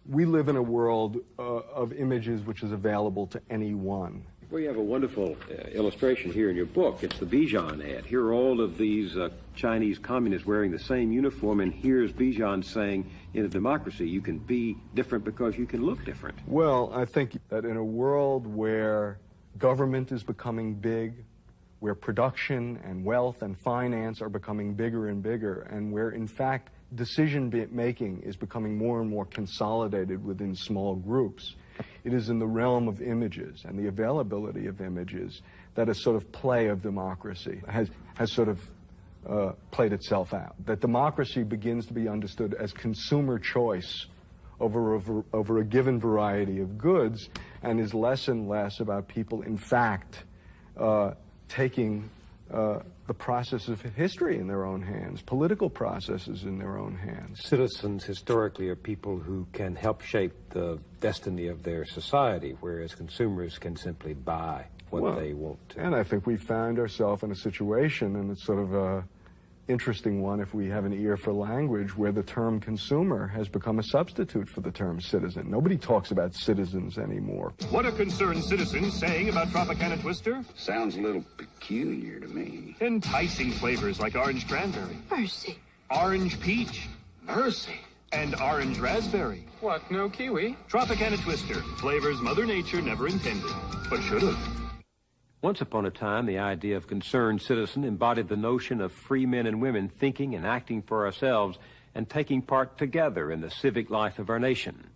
we live in a world of images which is available to anyone. Well, you have a wonderful illustration here in your book. It's the Bijan ad. Here are all of these Chinese communists wearing the same uniform, and here's Bijan saying, in a democracy, you can be different because you can look different. Well, I think that in a world where government is becoming big, where production and wealth and finance are becoming bigger and bigger, and where, in fact, decision-making is becoming more and more consolidated within small groups, it is in the realm of images and the availability of images that a sort of play of democracy has sort of played itself out. That democracy begins to be understood as consumer choice over a given variety of goods, and is less and less about people, in fact, taking the process of history in their own hands, political processes in their own hands. Citizens historically are people who can help shape the destiny of their society, whereas consumers can simply buy what they want to. And I think we found ourselves in a situation, and it's sort of a interesting one if we have an ear for language, where the term consumer has become a substitute for the term citizen. Nobody talks about citizens anymore. What are concerned citizens saying about Tropicana Twister? Sounds a little peculiar to me. Enticing flavors like orange cranberry. Mercy. Orange peach. Mercy. And orange raspberry. What, no kiwi? Tropicana Twister. Flavors Mother Nature never intended, but should have. Once upon a time, the idea of concerned citizen embodied the notion of free men and women thinking and acting for ourselves and taking part together in the civic life of our nation.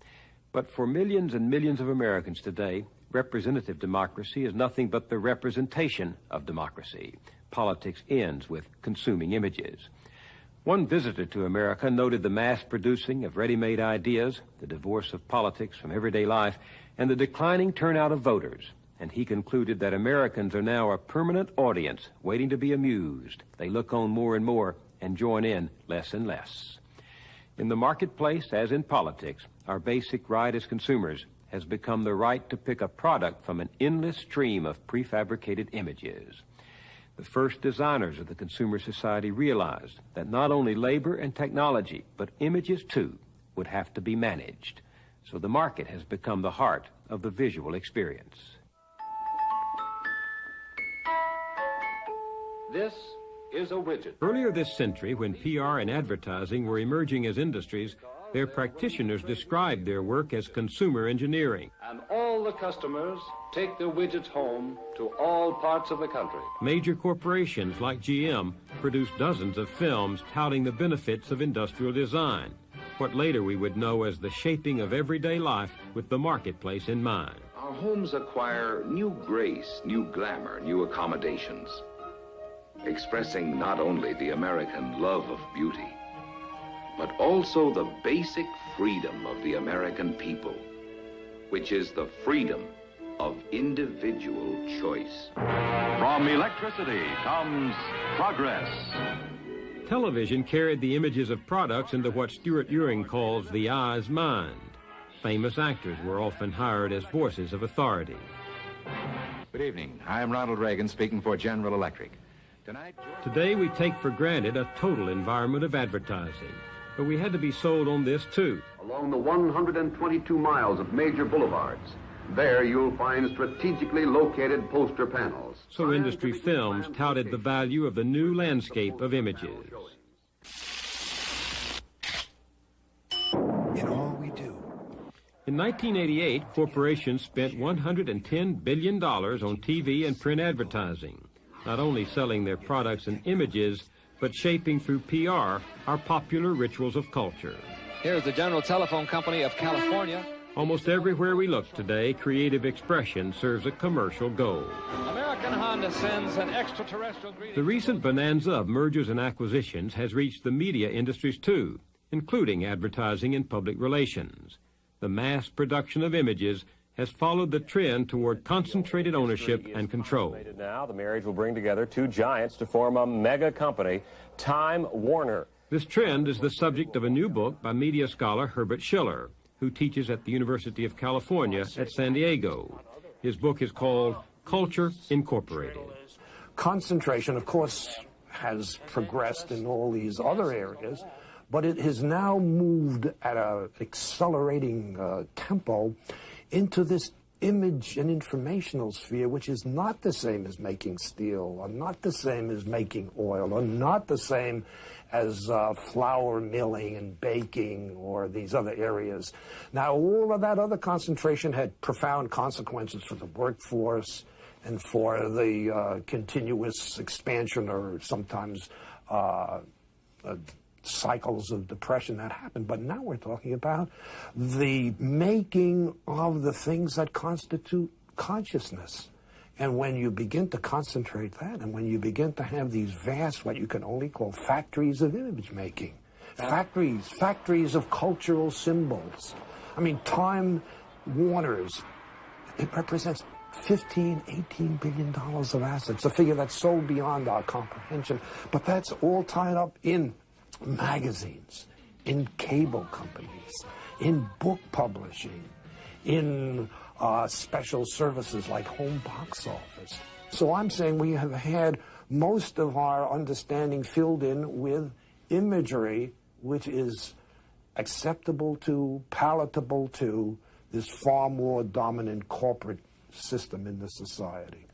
But for millions and millions of Americans today, representative democracy is nothing but the representation of democracy. Politics ends with consuming images. One visitor to America noted the mass producing of ready-made ideas, the divorce of politics from everyday life, and the declining turnout of voters. And he concluded that Americans are now a permanent audience waiting to be amused. They look on more and more and join in less and less. In the marketplace, as in politics, our basic right as consumers has become the right to pick a product from an endless stream of prefabricated images. The first designers of the consumer society realized that not only labor and technology, but images too, would have to be managed. So the market has become the heart of the visual experience. This is a widget. Earlier this century, when PR and advertising were emerging as industries, their practitioners described their work as consumer engineering. And all the customers take their widgets home to all parts of the country. Major corporations like GM produced dozens of films touting the benefits of industrial design, what later we would know as the shaping of everyday life with the marketplace in mind. Our homes acquire new grace, new glamour, new accommodations, expressing not only the American love of beauty, but also the basic freedom of the American people, which is the freedom of individual choice. From electricity comes progress. Television carried the images of products into what Stuart Ewing calls the eye's mind. Famous actors were often hired as voices of authority. Good evening. I am Ronald Reagan speaking for General Electric. Today we take for granted a total environment of advertising, but we had to be sold on this too. Along the 122 miles of major boulevards, there you'll find strategically located poster panels. So industry films touted the value of the new landscape of images. In all we do. In 1988, corporations spent $110 billion on TV and print advertising, not only selling their products and images, but shaping through PR our popular rituals of culture. Here's the General Telephone Company of California. Almost everywhere we look today, creative expression serves a commercial goal. American Honda sends an extraterrestrial greeting. The recent bonanza of mergers and acquisitions has reached the media industries too, including advertising and public relations. The mass production of images has followed the trend toward concentrated ownership and control. Now, the marriage will bring together two giants to form a mega company, Time Warner. This trend is the subject of a new book by media scholar Herbert Schiller, who teaches at the University of California at San Diego. His book is called Culture Incorporated. Concentration, of course, has progressed in all these other areas, But it has now moved at an accelerating tempo into this image and informational sphere, which is not the same as making steel, or not the same as making oil, or not the same as flour milling and baking or these other areas. Now, all of that other concentration had profound consequences for the workforce and for the continuous expansion or sometimes cycles of depression that happen. But now we're talking about the making of the things that constitute consciousness. And when you begin to concentrate that, and when you begin to have these vast, what you can only call factories of image making, factories of cultural symbols. I mean, Time Warner's, it represents $15, $18 billion of assets, a figure that's so beyond our comprehension. But that's all tied up in magazines, in cable companies, in book publishing, in special services like home box office. So I'm saying we have had most of our understanding filled in with imagery which is acceptable to, palatable to this far more dominant corporate system in the society.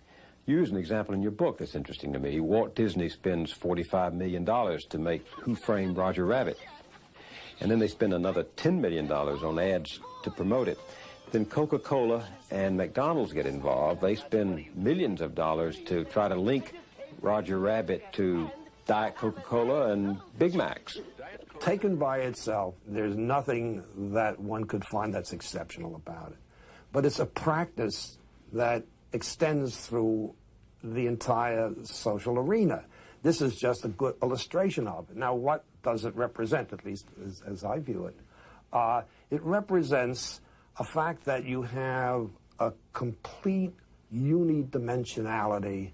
You use an example in your book that's interesting to me. Walt Disney spends $45 million to make Who Framed Roger Rabbit. And then they spend another $10 million on ads to promote it. Then Coca-Cola and McDonald's get involved. They spend millions of dollars to try to link Roger Rabbit to Diet Coca-Cola and Big Macs. Taken by itself, there's nothing that one could find that's exceptional about it. But it's a practice that extends through the entire social arena. This is just a good illustration of it. Now, what does it represent, at least as I view it? It represents a fact that you have a complete unidimensionality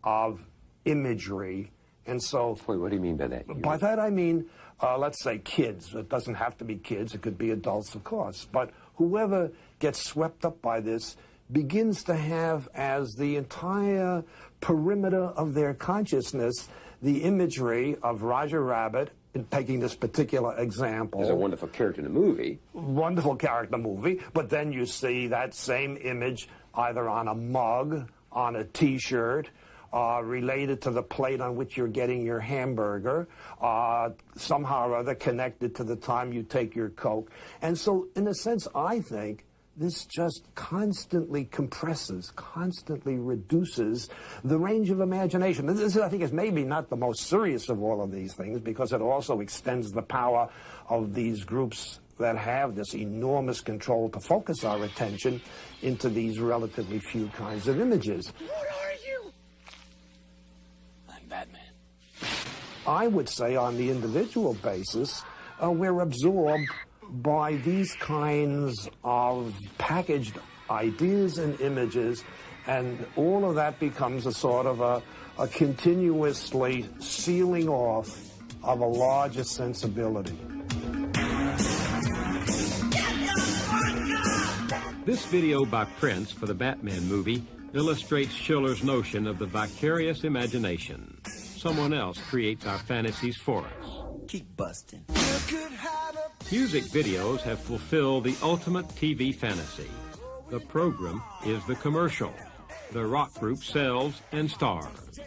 of imagery. And so... Wait, what do you mean by that? By that I mean, let's say kids. It doesn't have to be kids. It could be adults, of course. But whoever gets swept up by this begins to have as the entire perimeter of their consciousness the imagery of Roger Rabbit, in taking this particular example. There's a wonderful character in the movie. Wonderful character movie, but then you see that same image either on a mug, on a T-shirt, related to the plate on which you're getting your hamburger, somehow or other connected to the time you take your Coke. And so, in a sense, I think this just constantly compresses, constantly reduces the range of imagination. This, I think, is maybe not the most serious of all of these things, because it also extends the power of these groups that have this enormous control to focus our attention into these relatively few kinds of images. What are you? I'm Batman. I would say on the individual basis, we're absorbed by these kinds of packaged ideas and images, and all of that becomes a sort of a continuously sealing off of a larger sensibility. This video by Prince for the Batman movie illustrates Schiller's notion of the vicarious imagination. Someone else creates our fantasies for us. Keep busting. Music videos have fulfilled the ultimate TV fantasy. The program is the commercial. The rock group sells and stars.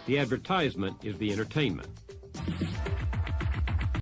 The advertisement is the entertainment.